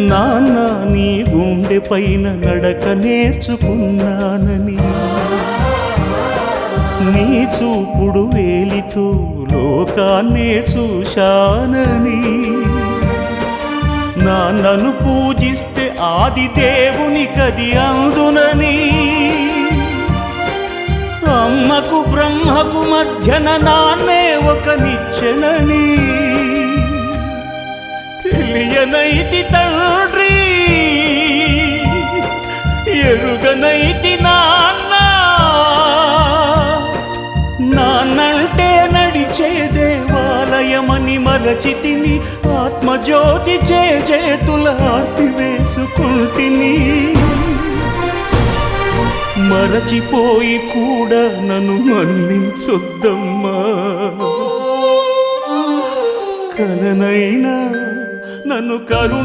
నాన్న నీ గుండె పైన నడక నేర్చుకున్నానని, నీ చూపుడు వేలితో లోకాన్నే చూశానని, నాన్నను పూజిస్తే ఆది దేవుని కది అందునని, అమ్మకు బ్రహ్మకు మధ్యన నాన్నే ఒక నిచ్చెనని తెలియనైతి తండ్రి, ఎరుగనైతి నాన్న. నాన్నంటే నడిచే దేవాలయమని మరచితిని, ఆత్మజ్యోతి చేతుల ఆపివేసుకుంటిని. మరచిపోయి కూడా నన్ను మన్నించొద్దమ్మా, కలనైనా నన్ను కరుణ